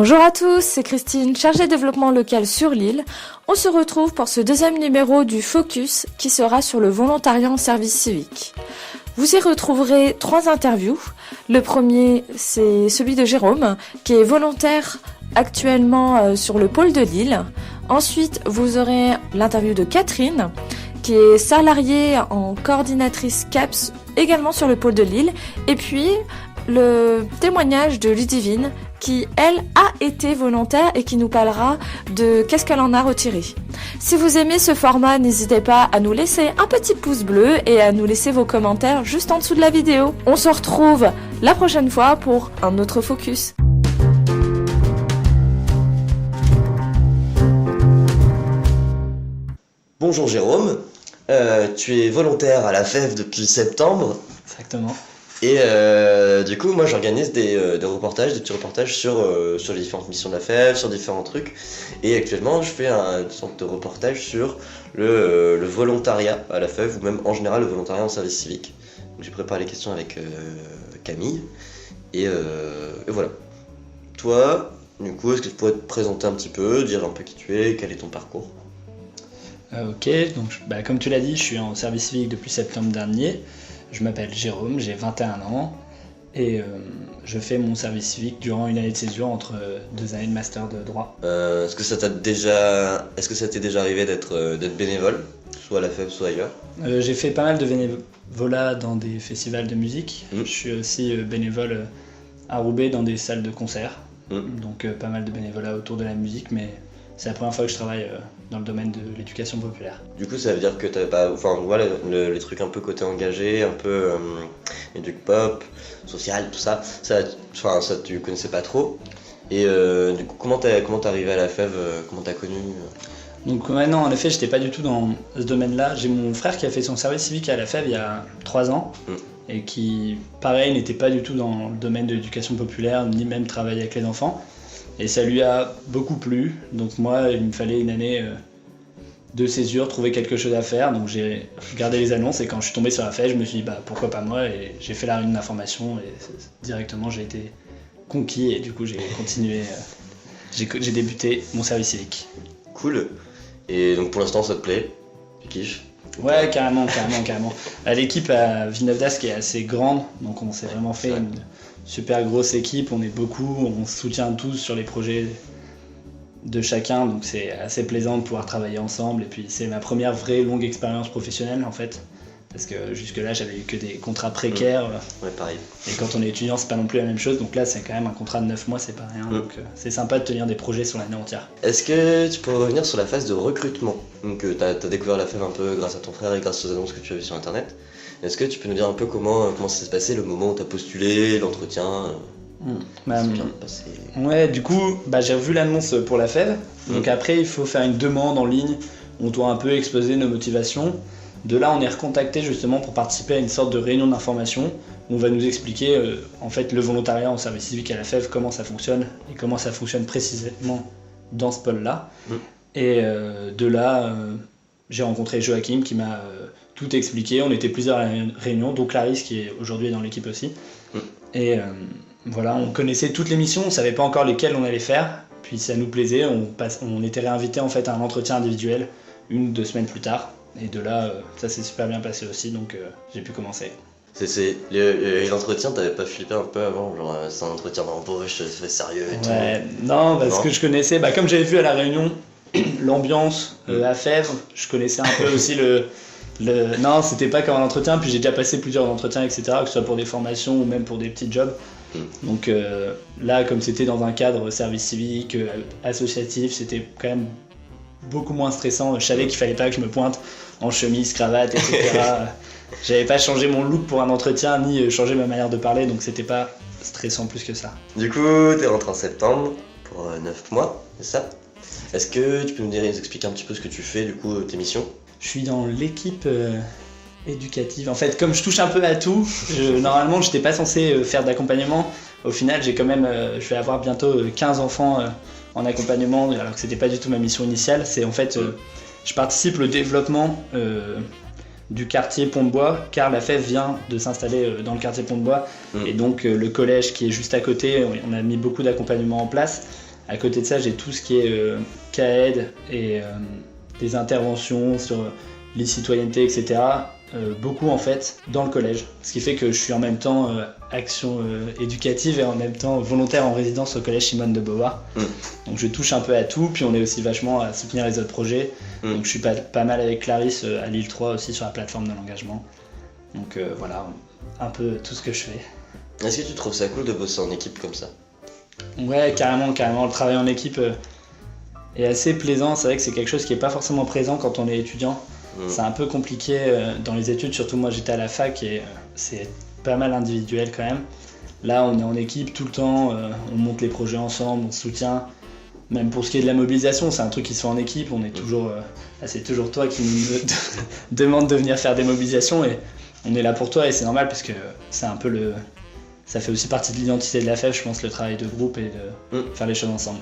Bonjour à tous, c'est Christine, chargée de développement local sur Lille. On se retrouve pour ce deuxième numéro du Focus qui sera sur le volontariat en service civique. Vous y retrouverez 3 interviews. Le premier, c'est celui de Jérôme, qui est volontaire actuellement sur le pôle de Lille. Ensuite, vous aurez l'interview de Catherine, qui est salariée en coordinatrice CAPS, également sur le pôle de Lille. Et puis, le témoignage de Ludivine, qui, elle, a été volontaire et qui nous parlera de qu'est-ce qu'elle en a retiré. Si vous aimez ce format, n'hésitez pas à nous laisser un petit pouce bleu et à nous laisser vos commentaires juste en dessous de la vidéo. On se retrouve la prochaine fois pour un autre focus. Bonjour Jérôme, tu es volontaire à la FEV depuis septembre. Exactement. Et du coup, moi j'organise des reportages, des petits reportages sur les différentes missions de la FEV, sur différents trucs. Et actuellement, je fais une sorte de reportage sur le volontariat à la FEV, ou même en général le volontariat en service civique. Donc, j'ai préparé les questions avec Camille. Et voilà. Toi, du coup, est-ce que tu pourrais te présenter un petit peu, dire un peu qui tu es, quel est ton parcours ? Ok, donc comme tu l'as dit, je suis en service civique depuis septembre dernier. Je m'appelle Jérôme, j'ai 21 ans et je fais mon service civique durant une année de césure entre 2 années de master de droit. Est-ce que ça t'est déjà arrivé d'être bénévole, soit à la FEV, soit ailleurs ? J'ai fait pas mal de bénévolat dans des festivals de musique. Je suis aussi bénévole à Roubaix dans des salles de concert. Donc pas mal de bénévolat autour de la musique, mais c'est la première fois que je travaille dans le domaine de l'éducation populaire. Du coup, ça veut dire que t'as pas, voilà, les trucs un peu côté engagé, un peu éduc pop, social, tout ça, ça tu connaissais pas trop. Et du coup, comment t'es arrivé à la FEV, comment t'as connu Donc non, en effet, j'étais pas du tout dans ce domaine-là. J'ai mon frère qui a fait son service civique à la FEV il y a 3 ans et qui, pareil, n'était pas du tout dans le domaine de l'éducation populaire, ni même travailler avec les enfants. Et ça lui a beaucoup plu, donc moi il me fallait une année de césure, trouver quelque chose à faire, donc j'ai regardé les annonces et quand je suis tombé sur la FEV, je me suis dit pourquoi pas moi, et j'ai fait la réunion d'information et directement j'ai été conquis et du coup j'ai continué, j'ai débuté mon service civique. Cool, et donc pour l'instant ça te plaît, tu kiffes ? Ouais, carrément. L'équipe à Villeneuve d'Ascq est assez grande, donc on s'est vraiment fait une super grosse équipe, on est beaucoup, on se soutient tous sur les projets de chacun, donc c'est assez plaisant de pouvoir travailler ensemble. Et puis c'est ma première vraie longue expérience professionnelle en fait, parce que jusque-là j'avais eu que des contrats précaires. Ouais, pareil. Et quand on est étudiant, c'est pas non plus la même chose, donc là c'est quand même un contrat de 9 mois, c'est pas rien, donc c'est sympa de tenir des projets sur l'année entière. Est-ce que tu pourrais revenir sur la phase de recrutement ? Donc t'as découvert la FEV un peu grâce à ton frère et grâce aux annonces que tu as vues sur internet. Est-ce que tu peux nous dire un peu comment ça s'est passé, le moment où tu as postulé, l'entretien Ouais, du coup, j'ai revu l'annonce pour la FEV. Donc après, il faut faire une demande en ligne. On doit un peu exposer nos motivations. De là, on est recontacté justement pour participer à une sorte de réunion d'information où on va nous expliquer en fait le volontariat en service civique à la FEV, comment ça fonctionne et comment ça fonctionne précisément dans ce pôle-là. Et de là, j'ai rencontré Joachim qui m'a tout expliqué. On était plusieurs à la réunion, dont Clarisse qui est aujourd'hui dans l'équipe aussi. Et voilà, on connaissait toutes les missions, on savait pas encore lesquelles on allait faire. Puis ça nous plaisait, on était réinvité en fait à un entretien individuel 1 ou 2 semaines plus tard. Et de là, ça s'est super bien passé aussi, donc j'ai pu commencer. L'entretien, t'avais pas flippé un peu avant, genre c'est un entretien d'embauche, c'est sérieux et tout. Ouais, non, parce que je connaissais, comme j'avais vu à la réunion, l'ambiance à FEV, je connaissais un peu aussi non, c'était pas comme un entretien, puis j'ai déjà passé plusieurs entretiens, etc., que ce soit pour des formations ou même pour des petits jobs. Donc là, comme c'était dans un cadre service civique, associatif, c'était quand même beaucoup moins stressant. Je savais qu'il fallait pas que je me pointe en chemise, cravate, etc. J'avais pas changé mon look pour un entretien, ni changé ma manière de parler, donc c'était pas stressant plus que ça. Du coup, t'es rentré en septembre pour 9 mois, c'est ça ? Est-ce que tu peux nous expliquer un petit peu ce que tu fais, du coup, tes missions ? Je suis dans l'équipe éducative. En fait, comme je touche un peu à tout, normalement, j'étais pas censé faire d'accompagnement. Au final, je vais avoir bientôt 15 enfants en accompagnement, alors que c'était pas du tout ma mission initiale. C'est en fait, je participe au développement du quartier Pont-de-Bois, car la FEV vient de s'installer dans le quartier Pont-de-Bois. Et donc, le collège qui est juste à côté, on a mis beaucoup d'accompagnement en place. À côté de ça, j'ai tout ce qui est CAED et des interventions sur l'e-citoyenneté, etc. Beaucoup en fait dans le collège. Ce qui fait que je suis en même temps action éducative et en même temps volontaire en résidence au collège Simone de Beauvoir. Donc je touche un peu à tout, puis on est aussi vachement à soutenir les autres projets. Donc je suis pas mal avec Clarisse à Lille 3 aussi sur la plateforme de l'engagement. Donc voilà, un peu tout ce que je fais. Est-ce que tu trouves ça cool de bosser en équipe comme ça? Ouais, carrément. Le travail en équipe est assez plaisant. C'est vrai que c'est quelque chose qui n'est pas forcément présent quand on est étudiant. C'est un peu compliqué dans les études, surtout moi j'étais à la fac et c'est pas mal individuel quand même. Là on est en équipe tout le temps, on monte les projets ensemble, on se soutient. Même pour ce qui est de la mobilisation, c'est un truc qui se fait en équipe, on est toujours... là c'est toujours toi qui nous demande de venir faire des mobilisations et on est là pour toi et c'est normal parce que c'est un peu le... Ça fait aussi partie de l'identité de la FEV, je pense, le travail de groupe et de faire les choses ensemble.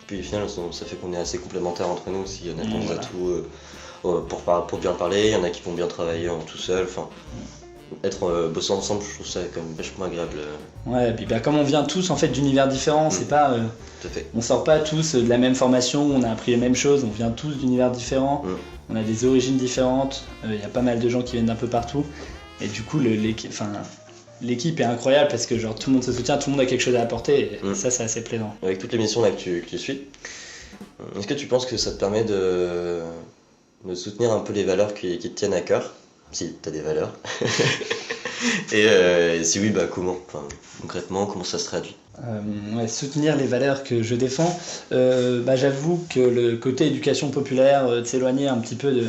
Puis au final, ça fait qu'on est assez complémentaires entre nous aussi. Il y en a qui ont tout pour bien parler, il y en a qui vont bien travailler tout seul. Enfin, bosser ensemble, je trouve ça quand même vachement agréable. Ouais, et puis comme on vient tous en fait d'univers différents, c'est pas... Tout à fait. On sort pas tous de la même formation, on a appris les mêmes choses, on vient tous d'univers différents, on a des origines différentes, il y a pas mal de gens qui viennent d'un peu partout. Et du coup, l'équipe est incroyable parce que genre, tout le monde se soutient, tout le monde a quelque chose à apporter et ça c'est assez plaisant. Avec toutes les missions là que tu suis, est-ce que tu penses que ça te permet de soutenir un peu les valeurs qui te tiennent à cœur? Si tu as des valeurs. Et si oui, comment? Enfin, concrètement, comment ça se traduit? Soutenir les valeurs que je défends, j'avoue que le côté éducation populaire, de s'éloigner un petit peu de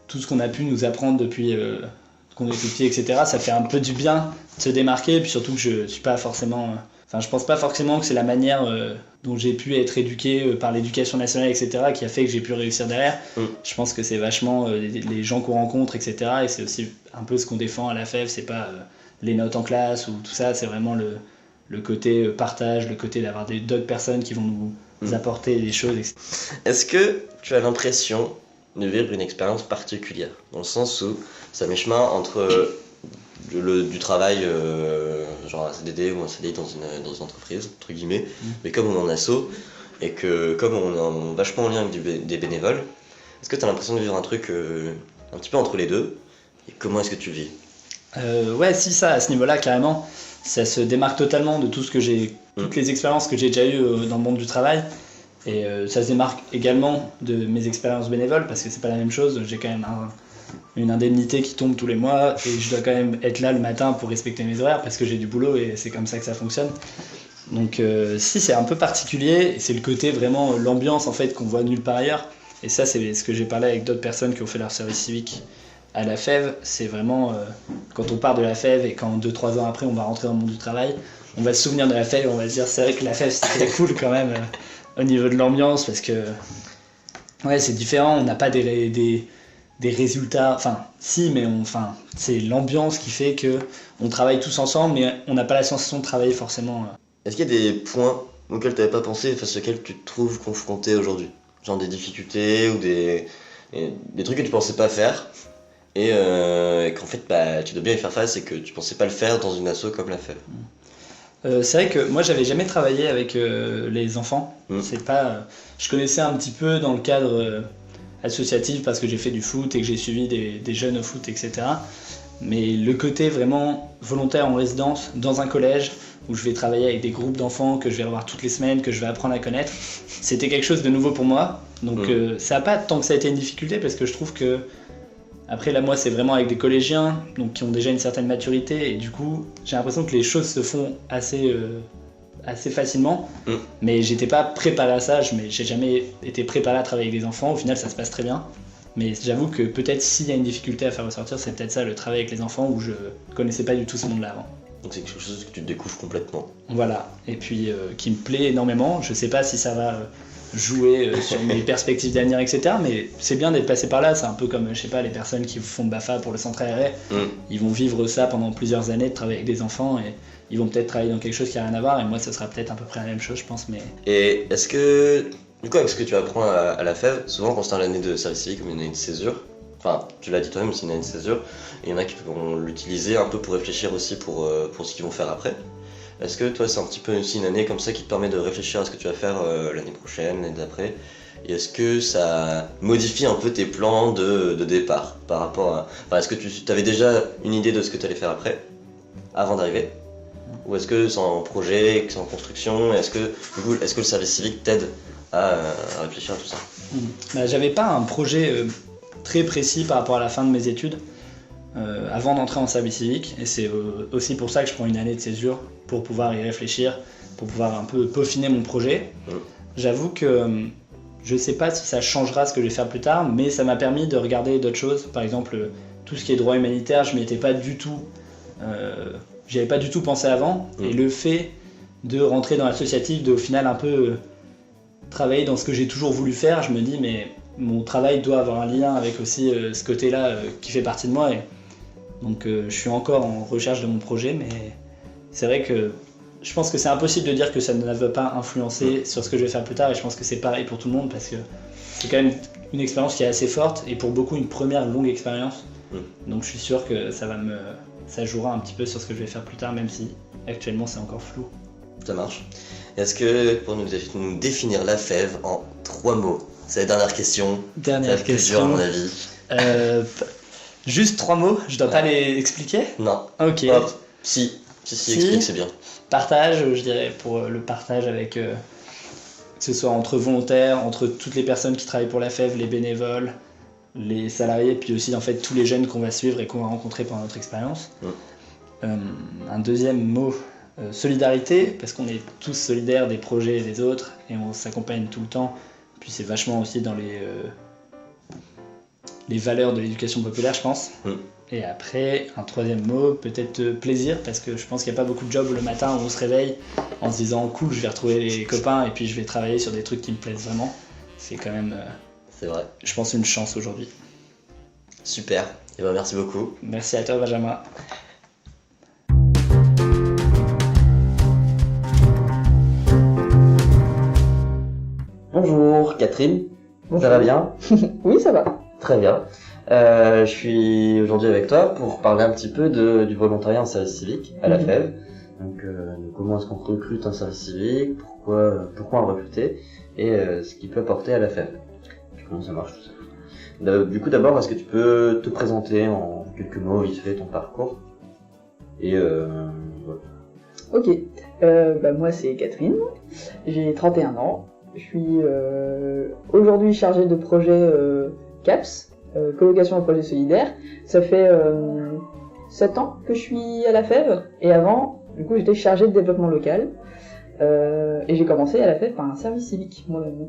tout ce qu'on a pu nous apprendre depuis... qu'on est tout petit, etc. Ça fait un peu du bien de se démarquer, et puis surtout que je suis pas forcément... je pense pas forcément que c'est la manière dont j'ai pu être éduqué par l'éducation nationale, etc., qui a fait que j'ai pu réussir derrière. Je pense que c'est vachement les gens qu'on rencontre, etc., et c'est aussi un peu ce qu'on défend à la FEV, c'est pas les notes en classe ou tout ça, c'est vraiment le côté partage, le côté d'avoir d'autres personnes qui vont nous apporter des choses, etc. Est-ce que tu as l'impression de vivre une expérience particulière, dans le sens où ça met chemin entre du travail genre un CDD ou un CDI dans une entreprise, entre guillemets, mais comme on est en asso et que comme on est vachement en lien avec des bénévoles, est-ce que tu as l'impression de vivre un truc un petit peu entre les deux? Et comment est-ce que tu le vis? Ouais, si, ça, à ce niveau-là, carrément, ça se démarque totalement de tout ce que toutes les expériences que j'ai déjà eues dans le monde du travail. Et ça se démarque également de mes expériences bénévoles parce que c'est pas la même chose. J'ai quand même une indemnité qui tombe tous les mois et je dois quand même être là le matin pour respecter mes horaires parce que j'ai du boulot et c'est comme ça que ça fonctionne. Donc si, c'est un peu particulier et c'est le côté vraiment l'ambiance en fait qu'on voit nulle part ailleurs. Et ça, c'est ce que j'ai parlé avec d'autres personnes qui ont fait leur service civique à la FEV. C'est vraiment quand on part de la FEV et quand 2-3 ans après on va rentrer dans le monde du travail, on va se souvenir de la FEV et on va se dire c'est vrai que la FEV c'était cool quand même au niveau de l'ambiance parce que ouais, c'est différent, on n'a pas des résultats, enfin si, mais c'est l'ambiance qui fait que on travaille tous ensemble mais on n'a pas la sensation de travailler forcément. Est-ce qu'il y a des points auxquels tu n'avais pas pensé et face auxquels tu te trouves confronté aujourd'hui? Genre des difficultés ou des trucs que tu pensais pas faire et qu'en fait tu dois bien y faire face et que tu pensais pas le faire dans une asso comme la FEV. C'est vrai que moi j'avais jamais travaillé avec les enfants. Je connaissais un petit peu dans le cadre associatif parce que j'ai fait du foot et que j'ai suivi des jeunes au foot, etc. Mais le côté vraiment volontaire en résidence dans un collège où je vais travailler avec des groupes d'enfants que je vais revoir toutes les semaines, que je vais apprendre à connaître, c'était quelque chose de nouveau pour moi. Donc ça n'a pas tant que ça a été une difficulté parce que je trouve que après là moi c'est vraiment avec des collégiens donc qui ont déjà une certaine maturité et du coup j'ai l'impression que les choses se font assez facilement, mais j'étais pas préparé à ça, j'ai jamais été préparé à travailler avec des enfants, au final ça se passe très bien. Mais j'avoue que peut-être s'il y a une difficulté à faire ressortir, c'est peut-être ça, le travail avec les enfants où je connaissais pas du tout ce monde-là avant. Donc c'est quelque chose que tu découvres complètement. Voilà, et puis qui me plaît énormément, je sais pas si ça va jouer sur mes perspectives d'avenir, etc. Mais c'est bien d'être passé par là, c'est un peu comme, je sais pas, les personnes qui font de BAFA pour le centre aéré, ils vont vivre ça pendant plusieurs années, de travailler avec des enfants, et ils vont peut-être travailler dans quelque chose qui a rien à voir, et moi ça sera peut-être à peu près la même chose, je pense. Mais... Et est-ce que, du coup, avec ce que tu apprends à la FEV, souvent quand c'est une année de service civique, comme une année de césure, enfin, tu l'as dit toi-même, c'est une année de césure, et il y en a qui vont l'utiliser un peu pour réfléchir aussi pour ce qu'ils vont faire après. Est-ce que toi c'est un petit peu aussi une année comme ça qui te permet de réfléchir à ce que tu vas faire l'année prochaine, l'année d'après? Et est-ce que ça modifie un peu tes plans de départ par rapport à... Enfin, est-ce que tu avais déjà une idée de ce que tu allais faire après, avant d'arriver? Ou est-ce que c'est en projet, que c'est en construction? Est-ce que, du coup, est-ce que le service civique t'aide à réfléchir à tout ça? Bah, j'avais pas un projet très précis par rapport à la fin de mes études avant d'entrer en service civique, et c'est aussi pour ça que je prends une année de césure pour pouvoir y réfléchir, pour pouvoir un peu peaufiner mon projet. J'avoue que je sais pas si ça changera ce que je vais faire plus tard, mais ça m'a permis de regarder d'autres choses. Par exemple, tout ce qui est droit humanitaire, je m'y étais pas du tout, j'y avais pas du tout pensé avant, et le fait de rentrer dans l'associatif, de au final un peu travailler dans ce que j'ai toujours voulu faire, je me dis mais mon travail doit avoir un lien avec aussi ce côté-là qui fait partie de moi, et donc je suis encore en recherche de mon projet, mais c'est vrai que je pense que c'est impossible de dire que ça ne va pas influencer sur ce que je vais faire plus tard, et je pense que c'est pareil pour tout le monde parce que c'est quand même une expérience qui est assez forte et pour beaucoup une première longue expérience. Donc je suis sûr que ça jouera un petit peu sur ce que je vais faire plus tard, même si actuellement c'est encore flou. Ça marche. Est-ce que pour nous définir la FEV en 3 mots? C'est la dernière question. Dernière question. Dur, à mon avis. Juste 3 mots, je dois pas les expliquer? Non. Ok. Hop. Si, explique, c'est bien. Partage, je dirais, pour le partage avec, que ce soit entre volontaires, entre toutes les personnes qui travaillent pour la FEV, les bénévoles, les salariés, puis aussi en fait tous les jeunes qu'on va suivre et qu'on va rencontrer pendant notre expérience. Un deuxième mot, solidarité, parce qu'on est tous solidaires des projets et des autres, et on s'accompagne tout le temps, puis c'est vachement aussi dans les valeurs de l'éducation populaire, je pense. Et après, un troisième mot, peut-être plaisir, parce que je pense qu'il n'y a pas beaucoup de jobs le matin où on se réveille en se disant cool, je vais retrouver les copains et puis je vais travailler sur des trucs qui me plaisent vraiment. C'est quand même, c'est vrai, je pense, une chance aujourd'hui. Super, et ben merci beaucoup. Merci à toi Benjamin. Bonjour Catherine. Bonjour. Ça va bien? Oui, ça va. Très bien. Je suis aujourd'hui avec toi pour parler un petit peu du volontariat en service civique à la FEV. Donc comment est-ce qu'on recrute en service civique, pourquoi en recruter, et ce qu'il peut apporter à la FEV. Comment ça marche tout ça. Du coup d'abord, est-ce que tu peux te présenter en quelques mots vite fait ton parcours? Et voilà. Ok, moi c'est Catherine, j'ai 31 ans, je suis aujourd'hui chargée de projet CAPS, colocation et projet solidaire. Ça fait 7 ans que je suis à la FEV, et avant, du coup, j'étais chargée de développement local, et j'ai commencé à la FEV par un service civique, moi-même,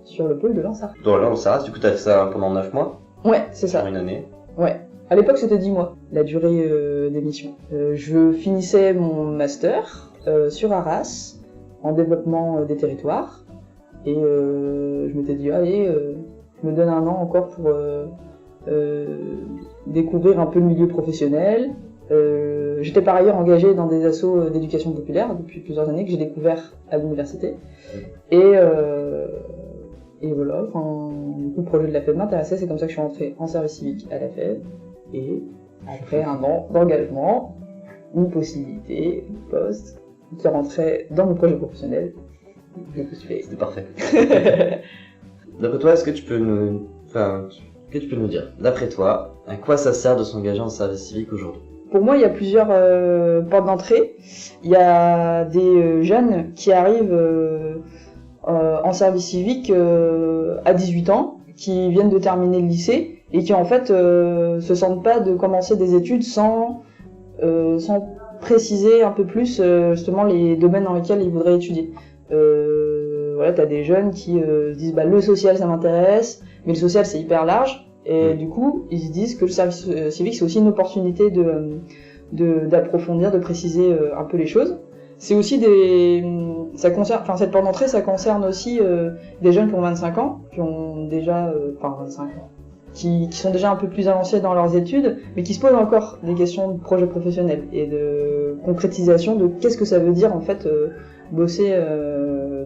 sur le pôle de Lansart. Dans Lansart, du coup, t'as fait ça pendant 9 mois? Ouais, c'est ça. Sur une année? Ouais. À l'époque, c'était 10 mois, la durée des missions. Je finissais mon master sur Arras, en développement des territoires, et je m'étais dit, allez, je me donne un an encore pour découvrir un peu le milieu professionnel. J'étais par ailleurs engagée dans des assos d'éducation populaire depuis plusieurs années que j'ai découvert à l'université. Et voilà, du coup, le projet de la FEV m'intéressait, c'est comme ça que je suis rentrée en service civique à la FEV. Et après un an d'engagement, une possibilité, un poste qui rentrait dans mon projet professionnel, je postulais. C'était parfait. D'après toi, est-ce que tu peux nous dire, d'après toi, à quoi ça sert de s'engager en service civique aujourd'hui? Pour moi, il y a plusieurs portes d'entrée. Il y a des jeunes qui arrivent en service civique à 18 ans, qui viennent de terminer le lycée et qui en fait se sentent pas de commencer des études sans préciser un peu plus justement les domaines dans lesquels ils voudraient étudier. Voilà, t'as des jeunes qui se disent le social ça m'intéresse, mais le social c'est hyper large, et du coup ils se disent que le service civique c'est aussi une opportunité d'approfondir, de préciser un peu les choses. C'est aussi cette porte d'entrée, ça concerne aussi des jeunes qui ont 25 ans, qui ont déjà 25 ans, qui sont déjà un peu plus avancés dans leurs études, mais qui se posent encore des questions de projet professionnel et de concrétisation de qu'est-ce que ça veut dire en fait bosser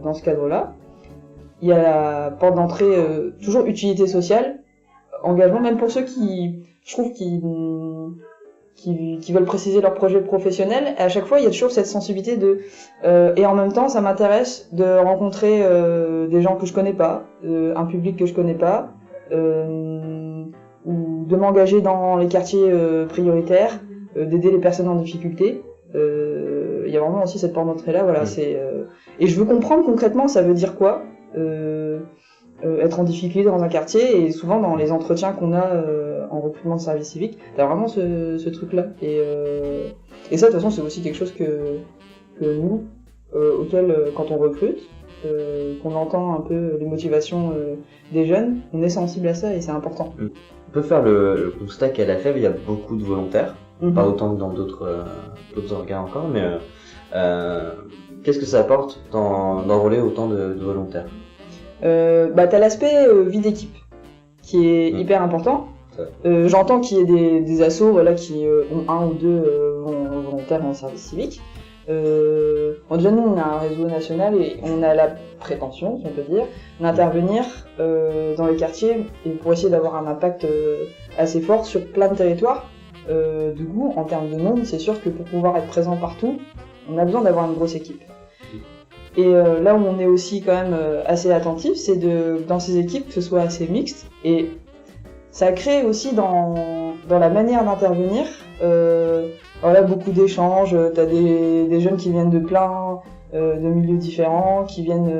dans ce cadre-là. Il y a la porte d'entrée toujours utilité sociale, engagement, même pour ceux qui, je trouve, qui qui veulent préciser leur projet professionnel. Et à chaque fois, il y a toujours cette sensibilité et en même temps, ça m'intéresse de rencontrer des gens que je connais pas, un public que je connais pas, ou de m'engager dans les quartiers prioritaires, d'aider les personnes en difficulté. Il y a vraiment aussi cette porte d'entrée là, voilà. Et je veux comprendre concrètement, ça veut dire quoi être en difficulté dans un quartier, et souvent dans les entretiens qu'on a en recrutement de service civique, t'as vraiment ce truc-là. Et ça, de toute façon, c'est aussi quelque chose que nous, auquel, quand on recrute, qu'on entend un peu les motivations des jeunes, on est sensible à ça et c'est important. On peut faire le constat qu'à la FEV, il y a beaucoup de volontaires, pas autant que dans d'autres organes encore, mais qu'est-ce que ça apporte d'enrôler autant de volontaires? T'as l'aspect vie d'équipe qui est hyper important. J'entends qu'il y ait des assos qui ont 1 ou 2 volontaires en service civique. Déjà nous on a un réseau national et on a la prétention, si on peut dire, d'intervenir dans les quartiers et pour essayer d'avoir un impact assez fort sur plein de territoires. Du coup, en termes de nombre, c'est sûr que pour pouvoir être présent partout, on a besoin d'avoir une grosse équipe. Et là où on est aussi quand même assez attentif, c'est dans ces équipes que ce soit assez mixte, et ça crée aussi dans la manière d'intervenir beaucoup d'échanges. T'as des jeunes qui viennent de plein de milieux différents, qui viennent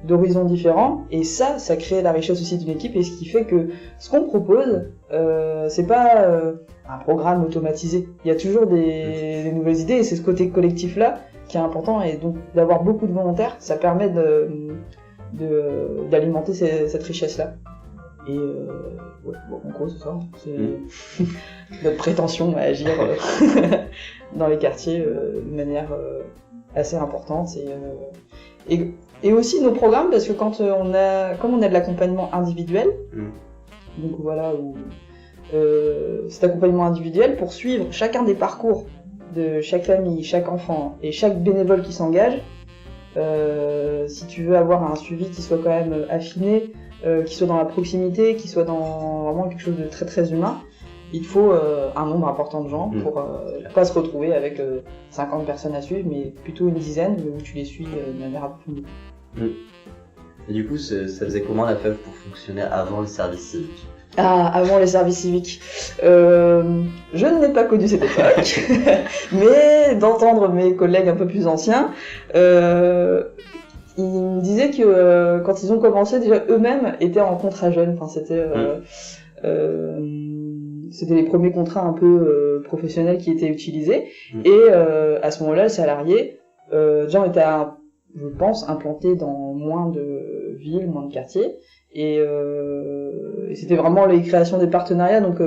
d'horizons différents, et ça crée la richesse aussi d'une équipe, et ce qui fait que ce qu'on propose, c'est pas un programme automatisé. Il y a toujours des nouvelles idées, et c'est ce côté collectif là qui est important, et donc d'avoir beaucoup de volontaires, ça permet d'alimenter cette richesse-là. Et en gros, c'est ça. C'est notre prétention à agir dans les quartiers de manière assez importante. Et aussi nos programmes, parce que comme on a de l'accompagnement individuel, donc voilà, cet accompagnement individuel pour suivre chacun des parcours de chaque famille, chaque enfant et chaque bénévole qui s'engage, si tu veux avoir un suivi qui soit quand même affiné, qui soit dans la proximité, qui soit dans vraiment quelque chose de très très humain, il te faut un nombre important de gens pour pas se retrouver avec 50 personnes à suivre, mais plutôt une dizaine où tu les suis de manière approfondie. Et du coup, ça faisait comment la FEV pour fonctionner avant le service civique? Avant les services civiques. Je n'ai pas connu cette époque, mais d'entendre mes collègues un peu plus anciens, ils me disaient que quand ils ont commencé, déjà eux-mêmes étaient en contrat jeune. Enfin, c'était les premiers contrats un peu professionnels qui étaient utilisés. Et à ce moment-là, le salarié, déjà on était, je pense, implanté dans moins de villes, moins de quartiers. Et c'était vraiment les créations des partenariats. Donc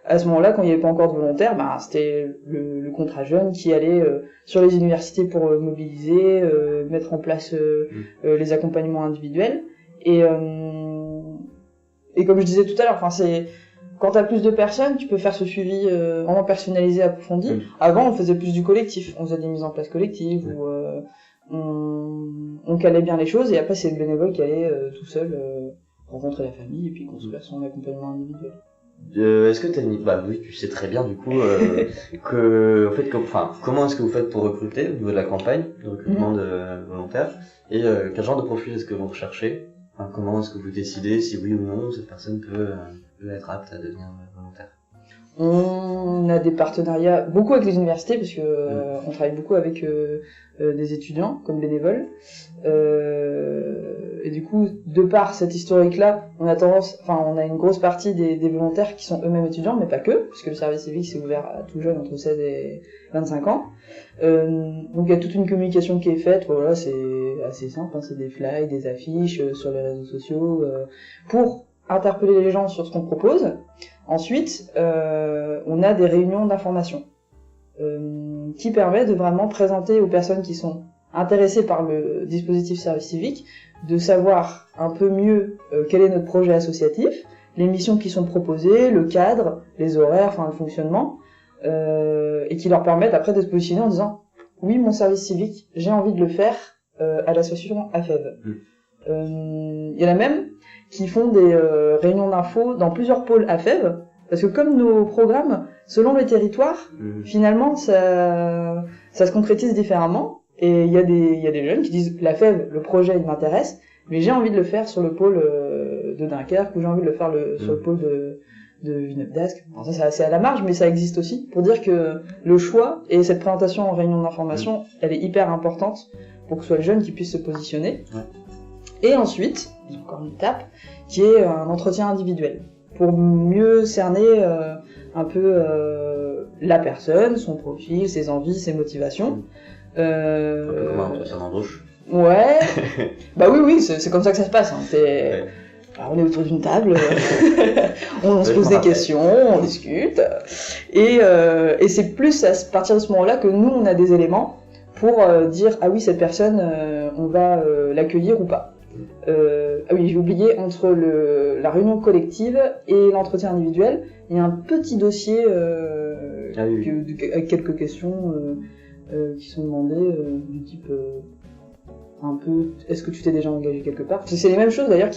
à ce moment-là, quand il n'y avait pas encore de volontaires, c'était le contrat jeune qui allait sur les universités pour mobiliser, mettre en place les accompagnements individuels. Et comme je disais tout à l'heure, quand t'as plus de personnes, tu peux faire ce suivi vraiment personnalisé, approfondi. Avant, on faisait plus du collectif, on faisait des mises en place collectives où on calait bien les choses, et après c'est le bénévole qui allait tout seul rencontrer la famille et puis construire son accompagnement individuel. Est-ce que oui, tu sais très bien du coup comment est-ce que vous faites pour recruter au niveau de la campagne de recrutement de volontaires, et quel genre de profil est-ce que vous recherchez? Comment est-ce que vous décidez si oui ou non cette personne peut être apte à devenir volontaire? On a des partenariats beaucoup avec les universités, parce que on travaille beaucoup avec des étudiants comme bénévoles, et du coup, de par cette historique-là, on a une grosse partie des volontaires qui sont eux-mêmes étudiants, mais pas que, puisque le service civique c'est ouvert à tout jeune entre 16 et 25 ans. Donc il y a toute une communication qui est faite. Voilà, c'est assez simple, c'est des flyers, des affiches sur les réseaux sociaux pour interpeller les gens sur ce qu'on propose. Ensuite, on a des réunions d'information qui permettent de vraiment présenter aux personnes qui sont intéressées par le dispositif service civique, de savoir un peu mieux quel est notre projet associatif, les missions qui sont proposées, le cadre, les horaires, le fonctionnement, et qui leur permettent après de se positionner en disant « Oui, mon service civique, j'ai envie de le faire à l'association AFEV ». Il y en a même qui font des réunions d'infos dans plusieurs pôles AFEV, parce que comme nos programmes selon les territoires, finalement, ça se concrétise différemment. Et il y a des jeunes qui disent la FEV, le projet, il m'intéresse, mais j'ai envie de le faire sur le pôle de Dunkerque, ou j'ai envie de le faire sur le pôle de Villeneuve-d'Ascq. Alors ça, c'est assez à la marge, mais ça existe aussi. Pour dire que le choix et cette présentation en réunion d'information, elle est hyper importante pour que ce soit le jeune qui puisse se positionner. Ouais. Et ensuite, il y a encore une étape, qui est un entretien individuel. Pour mieux cerner un peu la personne, son profil, ses envies, ses motivations. Un peu comme un entretien d'embauche. Ouais. Bah oui, c'est comme ça que ça se passe. Hein. Ouais. Alors, on est autour d'une table, on se pose des questions, on discute. Et c'est plus à partir de ce moment-là que nous, on a des éléments pour dire « Ah oui, cette personne, on va l'accueillir ou pas ». Ah oui, j'ai oublié, entre la réunion collective et l'entretien individuel, il y a un petit dossier avec quelques questions qui sont demandées du type un peu est-ce que tu t'es déjà engagé quelque part, parce que c'est les mêmes choses d'ailleurs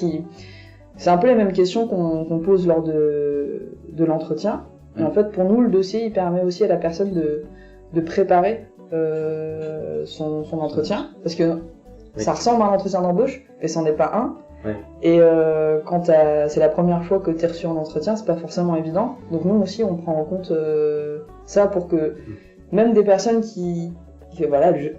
c'est un peu les mêmes questions qu'on pose lors de l'entretien. Et en fait, pour nous, le dossier il permet aussi à la personne de préparer son entretien, parce que ça ressemble à un entretien d'embauche, mais c'en est pas un. Ouais. Et quand c'est la première fois que t'es reçu en entretien, c'est pas forcément évident. Donc nous aussi, on prend en compte ça pour que même des personnes qui voilà, je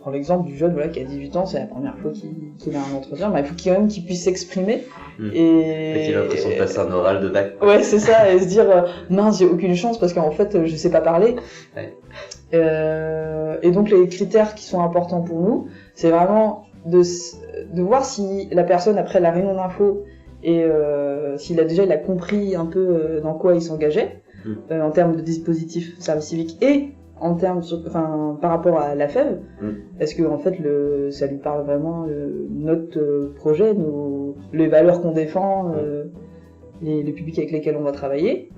prends l'exemple du jeune qui a 18 ans, c'est la première fois qu'il a un entretien, mais il faut quand même qu'il puisse s'exprimer. Et qu'il a l'impression de passer un oral de bac. Ouais, c'est ça, et se dire mince, j'ai aucune chance parce qu'en fait, je sais pas parler. Ouais. Et donc les critères qui sont importants pour nous, c'est vraiment de voir si la personne après la réunion d'info et s'il a compris un peu dans quoi il s'engageait en termes de dispositif service civique et en termes par rapport à la FEV, est-ce que en fait ça lui parle vraiment notre projet, les valeurs qu'on défend, les publics avec lesquels on va travailler.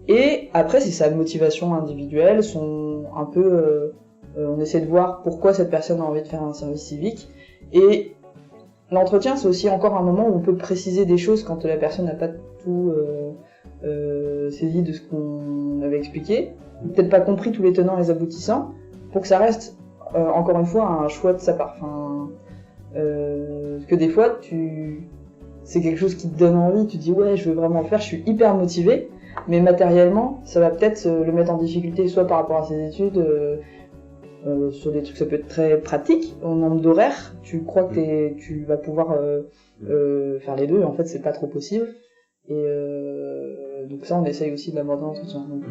Et après, c'est sa motivation individuelle, un peu on essaie de voir pourquoi cette personne a envie de faire un service civique. Et l'entretien, c'est aussi encore un moment où on peut préciser des choses quand la personne n'a pas tout saisi de ce qu'on avait expliqué, peut-être pas compris tous les tenants et les aboutissants, pour que ça reste encore une fois un choix de sa part. Parce que des fois, c'est quelque chose qui te donne envie, tu te dis ouais, je veux vraiment le faire, je suis hyper motivé, mais matériellement, ça va peut-être le mettre en difficulté, soit par rapport à ses études, sur des trucs, ça peut être très pratique, au nombre d'horaires, tu crois que tu vas pouvoir faire les deux, et en fait c'est pas trop possible, et donc ça on essaye aussi de l'aborder en entretien. Donc,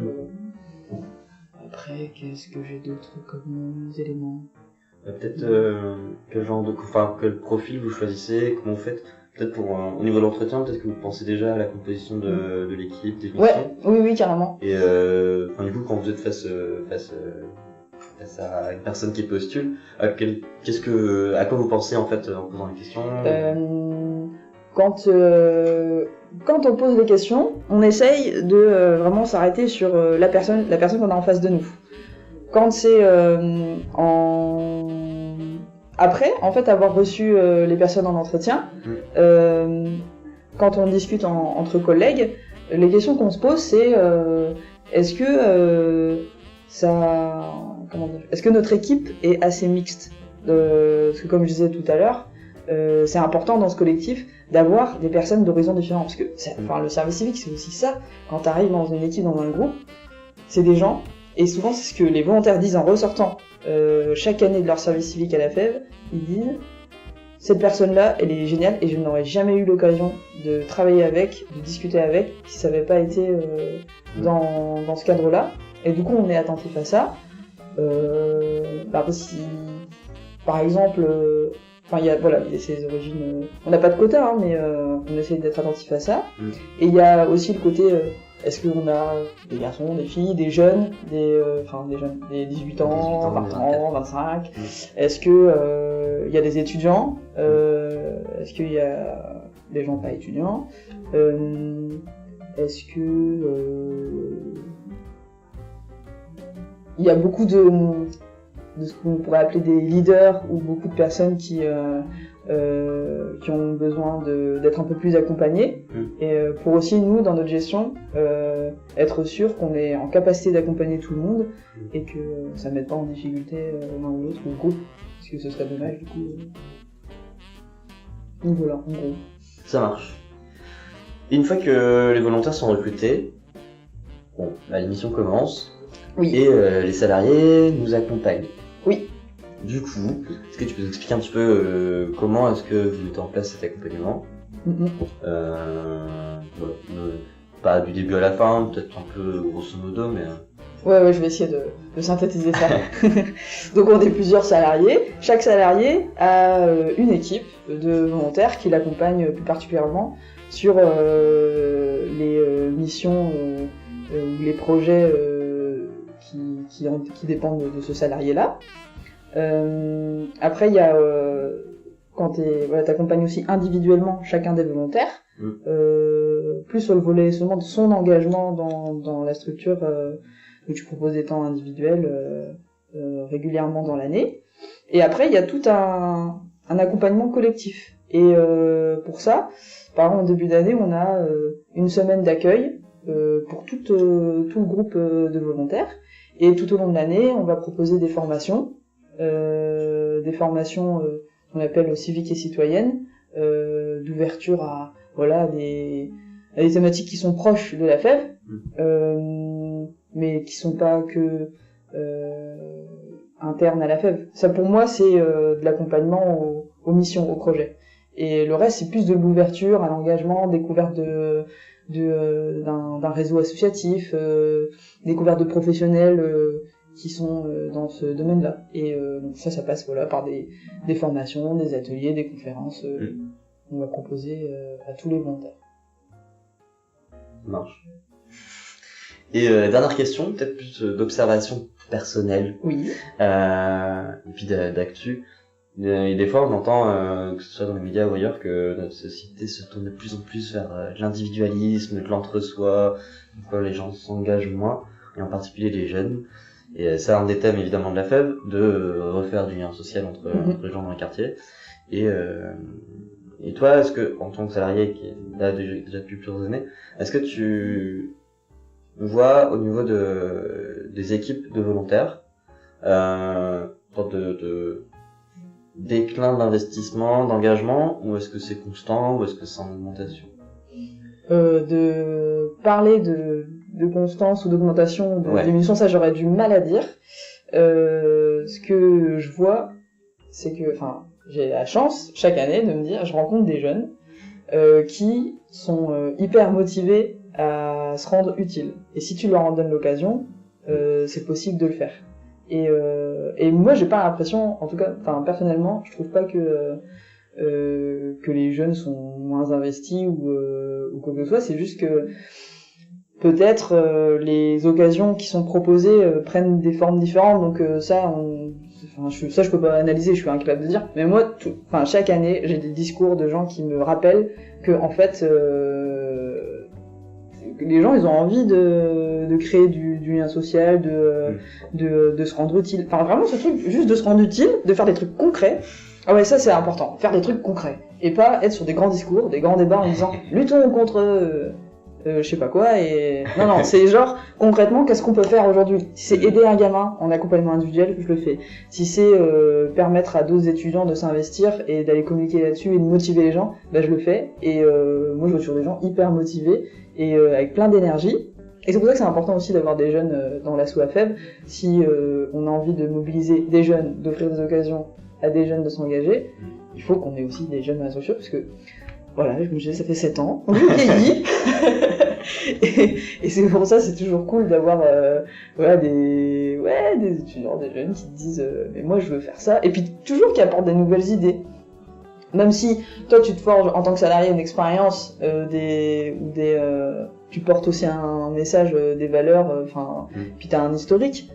après, qu'est-ce que j'ai d'autre comme éléments? Peut-être quel profil vous choisissez, comment vous faites. Peut-être au niveau de l'entretien, peut-être que vous pensez déjà à la composition de l'équipe, des missions. Ouais, oui, carrément. Et du coup, quand vous êtes face à une personne qui postule, à quoi vous pensez en fait en posant les questions? Quand on pose des questions, on essaye de vraiment s'arrêter sur la personne qu'on a en face de nous. Quand c'est après, en fait, avoir reçu les personnes en entretien, quand on discute entre collègues, les questions qu'on se pose, c'est est-ce que est-ce que notre équipe est assez mixte? Parce que comme je disais tout à l'heure, c'est important dans ce collectif d'avoir des personnes d'horizons différents, parce que le service civique c'est aussi ça. Quand tu arrives dans une équipe, dans un groupe, c'est des gens, et souvent c'est ce que les volontaires disent en ressortant chaque année de leur service civique à la FEV, ils disent cette personne-là, elle est géniale et je n'aurais jamais eu l'occasion de travailler avec, de discuter avec, si ça n'avait pas été dans ce cadre-là. Et du coup, on est attentif à ça. Par exemple, il y a ces origines. On n'a pas de quota, mais on essaie d'être attentif à ça. Et il y a aussi le côté. Est-ce qu'on a des garçons, des filles, des jeunes, des 18 ans, 20 ans, 25? Est-ce que il y a des étudiants? Est-ce qu'il y a des gens pas étudiants? Est-ce que il y a beaucoup de ce qu'on pourrait appeler des leaders ou beaucoup de personnes qui qui ont besoin d'être un peu plus accompagnés, et pour aussi nous dans notre gestion être sûr qu'on est en capacité d'accompagner tout le monde et que ça ne mette pas en difficulté l'un ou l'autre ou le groupe, parce que ce serait dommage du coup. Donc voilà, en gros. Ça marche. Une fois que les volontaires sont recrutés, bon, l'émission commence. Oui. Et les salariés nous accompagnent. Oui. Du coup, est-ce que tu peux nous expliquer un petit peu comment est-ce que vous mettez en place cet accompagnement pas du début à la fin, peut-être un peu grosso modo, mais... Ouais, je vais essayer de synthétiser ça. Donc on est plusieurs salariés. Chaque salarié a une équipe de volontaires qui l'accompagne plus particulièrement sur les missions ou les projets qui dépendent de ce salarié-là. Après, il y a quand t'accompagnes aussi individuellement chacun des volontaires, plus sur le volet seulement de son engagement dans la structure, où tu proposes des temps individuels régulièrement dans l'année. Et après, il y a tout un accompagnement collectif. Et pour ça, par exemple, en début d'année, on a une semaine d'accueil pour tout le groupe de volontaires. Et tout au long de l'année, on va proposer des formations qu'on appelle civiques et citoyennes, d'ouverture à des thématiques qui sont proches de la FEV, mais qui sont pas que internes à la FEV. Ça pour moi c'est de l'accompagnement aux missions, aux projets. Et le reste c'est plus de l'ouverture à l'engagement, découverte d'un réseau associatif, découverte de professionnels qui sont dans ce domaine-là. Et donc ça passe par des formations, des ateliers, des conférences qu'on va proposer à tous les volontaires. Ça marche. Et dernière question, peut-être plus d'observation personnelle. Oui. Et puis d'actu. Et des fois on entend, que ce soit dans les médias ou ailleurs, que notre société se tourne de plus en plus vers l'individualisme, de l'entre-soi, pourquoi les gens s'engagent moins, et en particulier les jeunes. Et c'est un des thèmes évidemment de la FEV, de refaire du lien social entre les gens dans le quartier. Et toi, est-ce que, en tant que salarié qui est là déjà depuis plusieurs années, est-ce que tu vois au niveau des équipes de volontaires sorte de déclin d'investissement, d'engagement, ou est-ce que c'est constant, ou est-ce que c'est en augmentation? De parler de constance ou d'augmentation, de diminution, ça j'aurais du mal à dire. Ce que je vois, c'est que, j'ai la chance chaque année de me dire, je rencontre des jeunes qui sont hyper motivés à se rendre utiles. Et si tu leur en donnes l'occasion, c'est possible de le faire. Et moi j'ai pas l'impression, en tout cas, personnellement, je trouve pas que les jeunes sont moins investis ou quoi que ce soit. C'est juste que peut-être les occasions qui sont proposées prennent des formes différentes. Donc je peux pas analyser, je suis incapable de dire. Mais moi, chaque année, j'ai des discours de gens qui me rappellent que en fait, les gens ils ont envie de créer du lien social, de se rendre utile. Vraiment ce truc juste de se rendre utile, de faire des trucs concrets. Ah ouais, ça c'est important, faire des trucs concrets et pas être sur des grands discours, des grands débats en disant luttons contre je sais pas quoi. Et non, c'est genre concrètement qu'est-ce qu'on peut faire aujourd'hui. Si c'est aider un gamin en accompagnement individuel, je le fais. Si c'est permettre à d'autres étudiants de s'investir et d'aller communiquer là-dessus et de motiver les gens, je le fais. Et moi je vois toujours des gens hyper motivés et avec plein d'énergie. Et c'est pour ça que c'est important aussi d'avoir des jeunes dans l'asso AFEV. Si on a envie de mobiliser des jeunes, d'offrir des occasions à des jeunes de s'engager, il faut qu'on ait aussi des jeunes dans l'association, parce que voilà, je me disais, ça fait 7 ans, on vieillit. et c'est pour ça, c'est toujours cool d'avoir des étudiants, des jeunes qui te disent mais moi je veux faire ça, et puis toujours qui apportent des nouvelles idées. Même si toi tu te forges en tant que salarié une expérience, tu portes aussi un message, des valeurs, puis t'as un historique.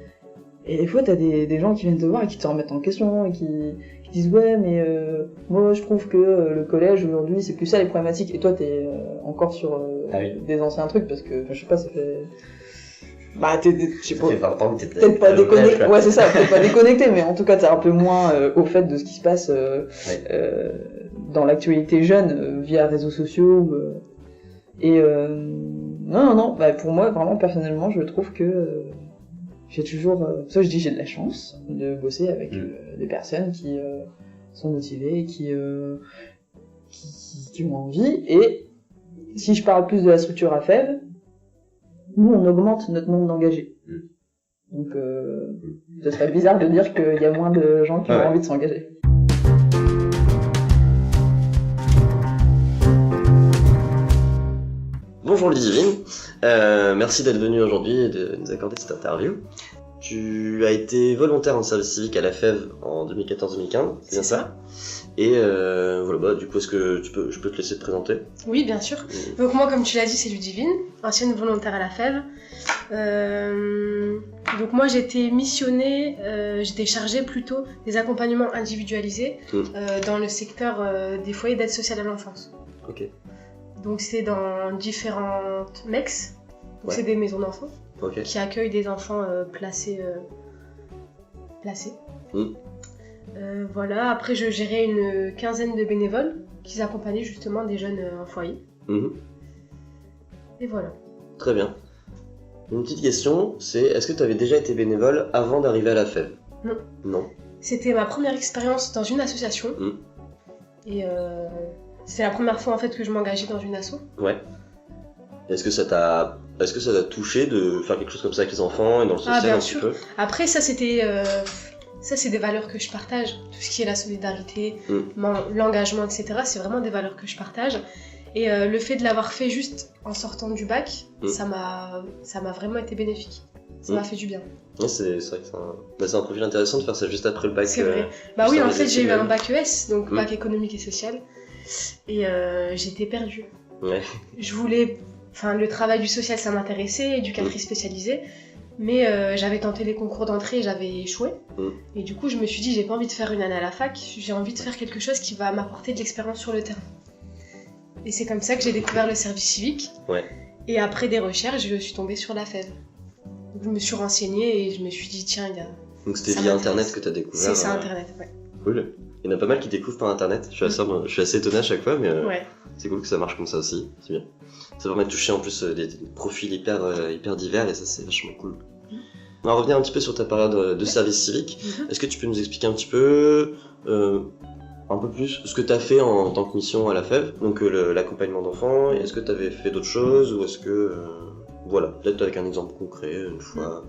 Et des fois t'as des gens qui viennent te voir et qui te remettent en question et qui disent ouais mais moi je trouve que le collège aujourd'hui c'est plus ça les problématiques, et toi t'es encore sur des anciens trucs, parce que je sais pas, ça fait Bah, je sais pas. Ça fait 20 ans que t'étais Peut-être pas à l'auberge, déconnecté, quoi. ouais c'est ça, peut-être pas déconnecté, mais en tout cas t'es un peu moins au fait de ce qui se passe dans l'actualité jeune via réseaux sociaux. Non, bah, pour moi vraiment personnellement je trouve que j'ai toujours, ça je dis j'ai de la chance de bosser avec des personnes qui sont motivées et qui ont envie. Et si je parle plus de la structure AFEV, nous on augmente notre nombre d'engagés. Donc ce serait bizarre de dire qu'il y a moins de gens qui ont envie de s'engager. Bonjour Ludivine, merci d'être venue aujourd'hui et de nous accorder cette interview. Tu as été volontaire en service civique à la FEV en 2014-2015, c'est bien ça? Et voilà, bah, du coup, est-ce que je peux te laisser te présenter? Oui, bien sûr. Donc moi, comme tu l'as dit, c'est Ludivine, ancienne volontaire à la FEV. Donc moi, j'étais missionnée, j'étais chargée plutôt des accompagnements individualisés dans le secteur des foyers d'aide sociale à l'enfance. Ok. Donc c'est dans différentes MEX, donc c'est des maisons d'enfants qui accueillent des enfants placés. Voilà, après je gérais une quinzaine de bénévoles qui accompagnaient justement des jeunes en foyer. Et voilà. Très bien. Une petite question, c'est est-ce que tu avais déjà été bénévole avant d'arriver à la FEV? Non. Non. C'était ma première expérience dans une association. Et c'était la première fois en fait que je m'engageais dans une asso. Ouais. Est-ce que ça t'a touché de faire quelque chose comme ça avec les enfants et dans le social bien un sûr. petit peu? Après ça c'était ça c'est des valeurs que je partage, tout ce qui est la solidarité, l'engagement, etc. C'est vraiment des valeurs que je partage. Et le fait de l'avoir fait juste en sortant du bac, ça m'a vraiment été bénéfique. Ça m'a fait du bien. Ouais, c'est vrai que c'est un profil intéressant de faire ça juste après le bac. C'est vrai. Bah oui, en fait j'ai eu un bac ES, donc bac économique et social. Et j'étais perdue. Ouais. Je voulais... Enfin, le travail du social, ça m'intéressait, éducatrice spécialisée. Mais j'avais tenté les concours d'entrée et j'avais échoué. Et du coup, je me suis dit, j'ai pas envie de faire une année à la fac, j'ai envie de faire quelque chose qui va m'apporter de l'expérience sur le terrain. Et c'est comme ça que j'ai découvert le service civique. Ouais. Et après des recherches, je suis tombée sur la FEV. Donc je me suis renseignée et je me suis dit, tiens, il y a... Donc c'était via Internet que tu as découvert? C'est Internet, ouais. Cool. Il y en a pas mal qui découvrent par Internet. Je suis assez étonné à chaque fois, mais c'est cool que ça marche comme ça aussi. C'est bien. Ça permet de toucher en plus des profils hyper divers et ça c'est vachement cool. On va revenir un petit peu sur ta période de service civique. Est-ce que tu peux nous expliquer un petit peu plus ce que tu as fait en tant que mission à la FEV, donc l'accompagnement d'enfants, et est-ce que tu avais fait d'autres choses ou est-ce que... voilà, peut-être avec un exemple concret, une fois...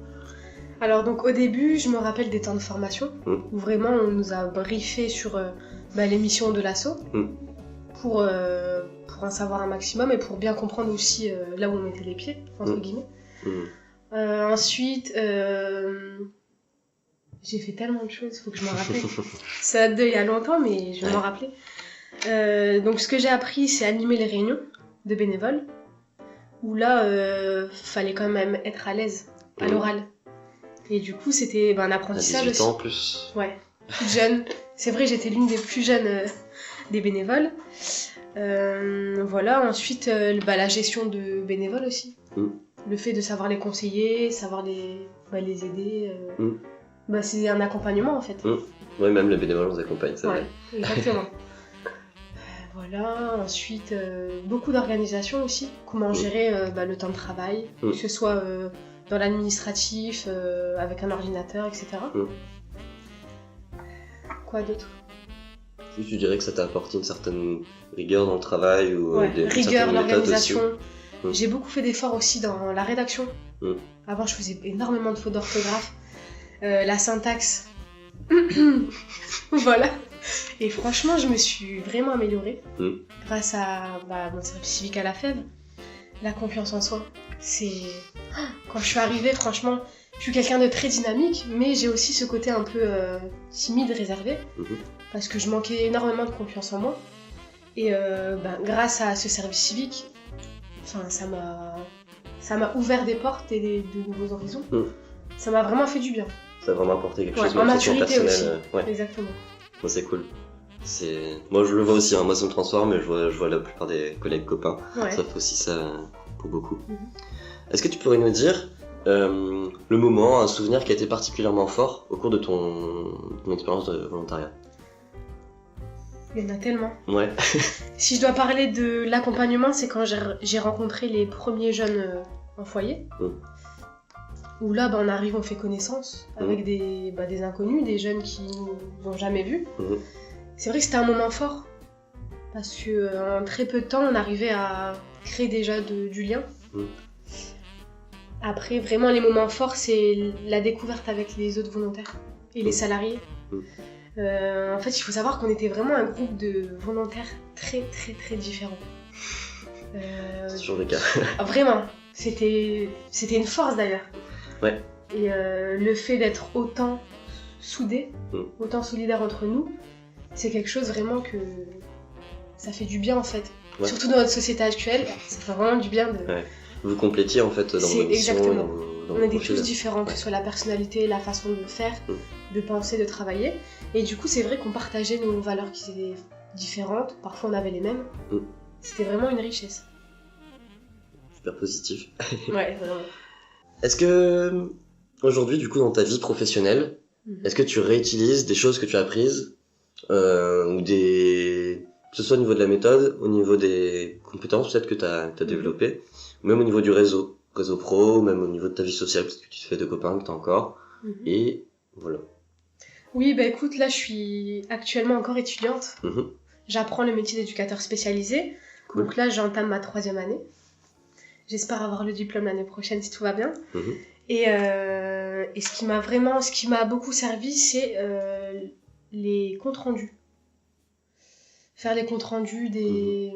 Alors donc au début, je me rappelle des temps de formation, où vraiment on nous a briefé sur les missions de l'asso, pour en savoir un maximum et pour bien comprendre aussi là où on mettait les pieds, entre guillemets. Ensuite, j'ai fait tellement de choses, faut que je m'en rappelle. Ça date d'il y a longtemps, mais je vais m'en rappeler. Donc ce que j'ai appris, c'est animer les réunions de bénévoles, où là, fallait quand même être à l'aise à l'oral. Et du coup, c'était un apprentissage à 18 ans aussi. En plus. Ouais, toute jeune. C'est vrai, j'étais l'une des plus jeunes des bénévoles. Voilà, ensuite, la gestion de bénévoles aussi. Le fait de savoir les conseiller, savoir les aider. C'est un accompagnement en fait. Ouais, même les bénévoles, on les accompagne, c'est vrai. Exactement. Voilà, ensuite, beaucoup d'organisation aussi. Comment gérer le temps de travail, que ce soit dans l'administratif, avec un ordinateur, etc. Quoi d'autre? Tu dirais que ça t'a apporté une certaine rigueur dans le travail ou rigueur, l'organisation. J'ai beaucoup fait d'efforts aussi dans la rédaction. Avant, je faisais énormément de fautes d'orthographe. La syntaxe. Voilà. Et franchement, je me suis vraiment améliorée grâce à mon service civique à la FEV. La confiance en soi. Quand je suis arrivée, franchement, je suis quelqu'un de très dynamique, mais j'ai aussi ce côté un peu timide, réservé, parce que je manquais énormément de confiance en moi. Et grâce à ce service civique, ça m'a ouvert des portes et de nouveaux horizons. Ça m'a vraiment fait du bien. Ça a vraiment apporté quelque chose en maturité personnel. aussi. Exactement. Bon, c'est cool. Moi je le vois aussi, moi ça me transforme, mais je vois la plupart des collègues copains. Ça fait aussi ça pour beaucoup. Est-ce que tu pourrais nous dire le moment, un souvenir qui a été particulièrement fort au cours de ton expérience de volontariat. Il y en a tellement. Ouais. Si je dois parler de l'accompagnement, c'est quand j'ai rencontré les premiers jeunes en foyer. Où là, on arrive, on fait connaissance avec des inconnus, des jeunes qui nous ont jamais vus. C'est vrai que c'était un moment fort. Parce qu'en très peu de temps, on arrivait à créer déjà du lien. Après, vraiment, les moments forts, c'est la découverte avec les autres volontaires et les salariés. En fait, il faut savoir qu'on était vraiment un groupe de volontaires très, très, très différents. C'est toujours le cas. Vraiment, c'était une force d'ailleurs. Ouais. Et le fait d'être autant soudés, autant solidaires entre nous, c'est quelque chose vraiment que ça fait du bien en fait. Ouais. Surtout dans notre société actuelle, ça fait vraiment du bien de... Ouais. Vous complétiez en fait dans vos missions. Exactement. On était tous différents, que ce soit la personnalité, la façon de faire, de penser, de travailler. Et du coup, c'est vrai qu'on partageait nos valeurs qui étaient différentes. Parfois, on avait les mêmes. C'était vraiment une richesse. Super positif. Ouais, vraiment. Est-ce que, aujourd'hui, du coup, dans ta vie professionnelle, est-ce que tu réutilises des choses que tu as apprises ou que ce soit au niveau de la méthode, au niveau des compétences peut-être que tu as développées, même au niveau du réseau pro, même au niveau de ta vie sociale, parce que tu te fais de copains que tu as encore, et voilà. Oui, écoute, là je suis actuellement encore étudiante, j'apprends le métier d'éducateur spécialisé, donc là j'entame ma 3e année, j'espère avoir le diplôme l'année prochaine si tout va bien, et ce qui m'a beaucoup servi, c'est les comptes rendus. Faire les comptes rendus des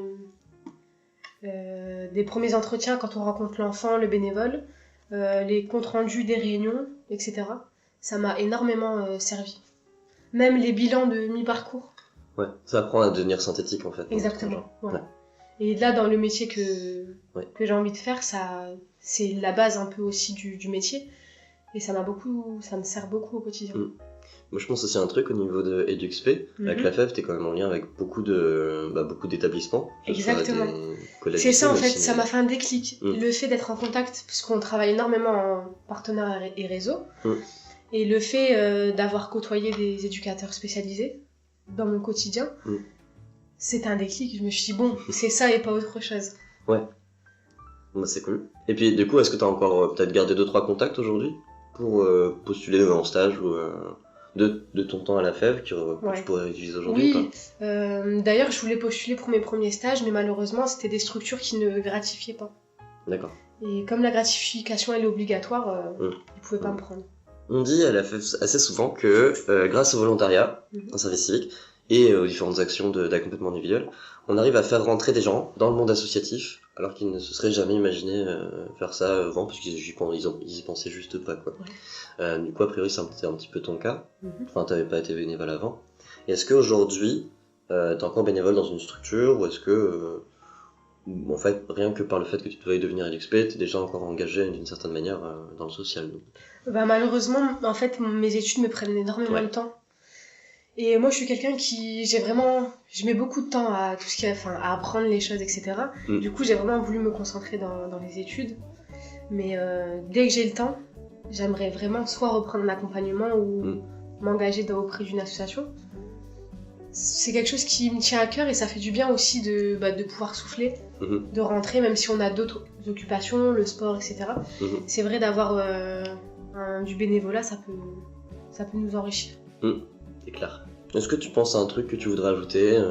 premiers entretiens quand on rencontre l'enfant, le bénévole, les comptes rendus des réunions, etc. Ça m'a énormément servi. Même les bilans de mi-parcours. Ouais, ça apprend à devenir synthétique en fait. Exactement, voilà. Ouais. Et là, dans le métier que j'ai envie de faire, c'est la base un peu aussi du métier. Et ça me sert beaucoup au quotidien. Moi, je pense aussi à un truc au niveau de EduxP. Avec la FEV, t'es quand même en lien avec beaucoup d'établissements. Exactement. C'est ça, en fait, ça m'a fait un déclic. Le fait d'être en contact, puisqu'on travaille énormément en partenariat et réseau, et le fait d'avoir côtoyé des éducateurs spécialisés dans mon quotidien, c'est un déclic. Je me suis dit, bon, c'est ça et pas autre chose. Ouais. Bah, c'est cool. Et puis, du coup, est-ce que t'as encore peut-être gardé 2-3 contacts aujourd'hui pour postuler en stage ou... De ton temps à la FEV que tu pourrais utiliser aujourd'hui? Oui, d'ailleurs je voulais postuler pour mes premiers stages, mais malheureusement c'était des structures qui ne gratifiaient pas. D'accord. Et comme la gratification elle est obligatoire, ils ne pouvaient pas me prendre. On dit à la FEV assez souvent que grâce au volontariat, en service civique, et aux différentes actions d'accompagnement individuel, on arrive à faire rentrer des gens dans le monde associatif, alors qu'ils ne se seraient jamais imaginé faire ça avant, parce qu'ils y pensaient juste pas, quoi. Ouais. Du coup, a priori, c'était un petit peu ton cas. Enfin, t'avais pas été bénévole avant. Et est-ce qu'aujourd'hui, t'es encore bénévole dans une structure, ou est-ce que, en fait, rien que par le fait que tu devais devenir EduxP, t'es déjà encore engagé d'une certaine manière dans le social? Malheureusement, en fait, mes études me prennent énormément de temps. Et moi, je suis quelqu'un qui, je mets beaucoup de temps à tout ce qui est, à apprendre les choses, etc. Du coup, j'ai vraiment voulu me concentrer dans les études. Mais dès que j'ai le temps, j'aimerais vraiment soit reprendre un accompagnement ou m'engager auprès d'une association. C'est quelque chose qui me tient à cœur et ça fait du bien aussi de pouvoir souffler, de rentrer, même si on a d'autres occupations, le sport, etc. C'est vrai d'avoir du bénévolat, ça peut nous enrichir. C'est clair. Est-ce que tu penses à un truc que tu voudrais ajouter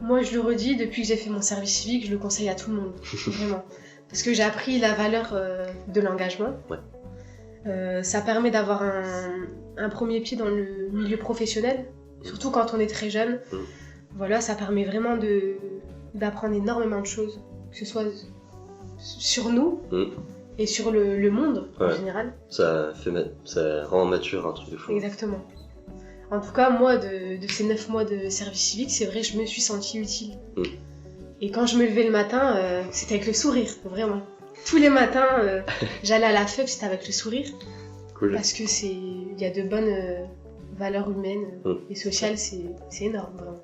Moi, je le redis, depuis que j'ai fait mon service civique, je le conseille à tout le monde, vraiment. Parce que j'ai appris la valeur de l'engagement. Ça permet d'avoir un premier pied dans le milieu professionnel, surtout quand on est très jeune. Voilà, ça permet vraiment d'apprendre énormément de choses, que ce soit sur nous et sur le monde en général. Ça rend mature un truc de fou. Exactement. En tout cas, moi, de ces 9 mois de service civique, c'est vrai, je me suis sentie utile. Et quand je me levais le matin, c'était avec le sourire, vraiment. Tous les matins, j'allais à la FEV, c'était avec le sourire. Cool. Parce que il y a de bonnes valeurs humaines et sociales, c'est énorme, vraiment.